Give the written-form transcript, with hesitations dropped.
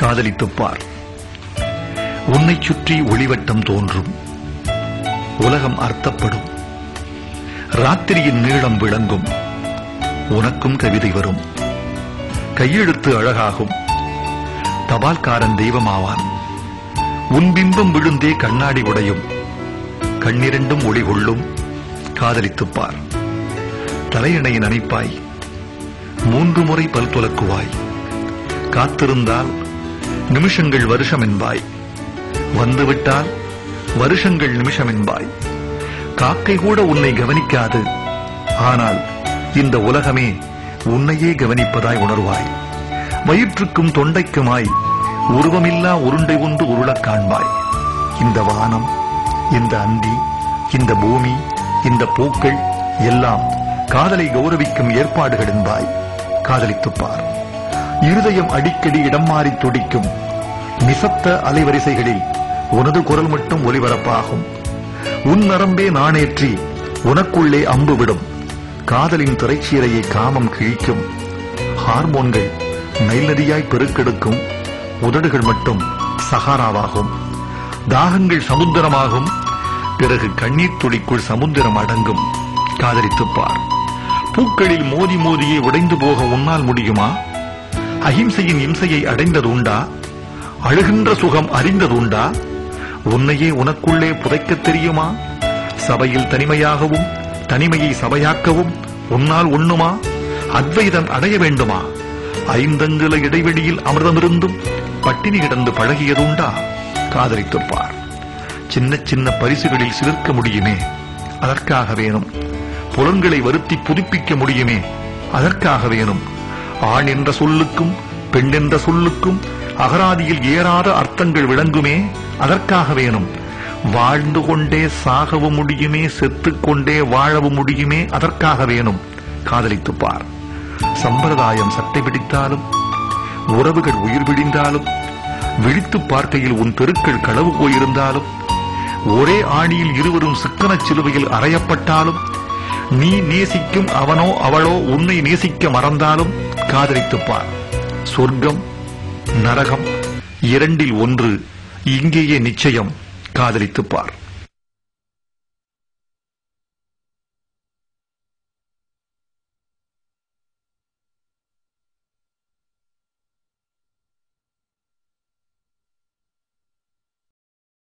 காதலித்துப் பார். உன்னைச் சுற்றி ஒளிவட்டம் தோன்றும். உலகம் அர்த்தப்படும். ராத்திரியின் நீளம் விளங்கும். உனக்கும் கவிதை வரும். கையெழுத்து அழகாகும். தபால்காரன் தெய்வமாவான். உன் பிம்பம் விழுந்தே கண்ணாடி உடையும். கண்ணிரண்டும் ஒளி கொள்ளும். காதலித்துப் பார். தலையணை நனைப்பாய். 3 முறை பல் துலக்குவாய். காத்திருந்தால் நிமிஷங்கள் வருஷம் என்பாய். வந்துவிட்டால் வருஷங்கள் நிமிஷம் என்பாய். காக்கை கூட உன்னை கவனிக்காது. ஆனால் இந்த உலகமே உன்னையே கவனிப்பதாய் உணர்வாய். வயிற்றுக்கும் தொண்டைக்குமாய் உருவமில்லா உருண்டை ஒன்று உருளக் காண்பாய். இந்த வானம், இந்த அந்தி, இந்த பூமி, இந்த பூக்கள் எல்லாம் காதலை கௌரவிக்கும் ஏற்பாடுகள் என்பாய். காதலித்துப் பார். இருதயம் அடிக்கடி இடம் மாறி துடிக்கும். நிசப்த அலைவரிசைகளில் உனது குரல் மட்டும் ஒலிபரப்பாகும். உன் நரம்பே நாணேற்றி உனக்குள்ளே அம்பு விடும். காதலின் திரைச்சீரையை காமம் கிழிக்கும். ஹார்மோன்கள் நைல் நதியாய் பெருக்கெடுக்கும். உதடுகள் மட்டும் சஹாராவாகும். தாகங்கள் சமுத்திரமாகும். பிறகு கண்ணீர் துளிக்குள் சமுத்திரம் அடங்கும். காதலித்துப் பார். பூக்களில் மோதி மோதியே உடைந்து போக உன்னால் முடியுமா? அஹிம்சையின் இம்சையை அடைந்ததுண்டா? அழுகின்ற சுகம் அறிந்ததுண்டா? உன்னையே உனக்குள்ளே புதைக்கத் தெரியுமா? சபையில் தனிமையாகவும் தனிமையை சபையாக்கவும் உன்னால் உண்ணுமா? அத்வைதம் அடைய வேண்டுமா? 5 அங்குல இடைவெளியில் அமிர்தமிருந்தும் பட்டினி கிடந்து பழகியதுண்டா? காதலித்துப் பார். சின்ன சின்ன பரிசுகளில் சிலிர்க்க முடியுமே, அதற்காக வேணும். புலன்களை வருத்தி புதுப்பிக்க முடியுமே, அதற்காக வேணும். ஆண் என்ற சொல்லுக்கும் பெண் என்ற சொல்லுக்கும் அகராதியில் ஏறாத அர்த்தங்கள் விளங்குமே, அதற்காக வேணும். வாழ்ந்து கொண்டே சாகவும் முடியுமே, செத்துக்கொண்டே வாழவும் முடியுமே, அதற்காக வேணும். காதலித்துப் பார். சம்பிரதாயம் சட்டை பிடித்தாலும், உறவுகள் உயிர் விழிந்தாலும், விழித்து பார்க்கையில் உன் தெருக்கள் களவு போயிருந்தாலும், ஒரே ஆணியில் இருவரும் சிக்கனச் சிலுவையில் அறையப்பட்டாலும், நீ நேசிக்கும் அவனோ அவளோ உன்னை நேசிக்க மறந்தாலும் காதலித்துப் பார். சொர்க்கம் நரகம் 2இல் 1 இங்கேயே நிச்சயம். காதலித்துப் பார்.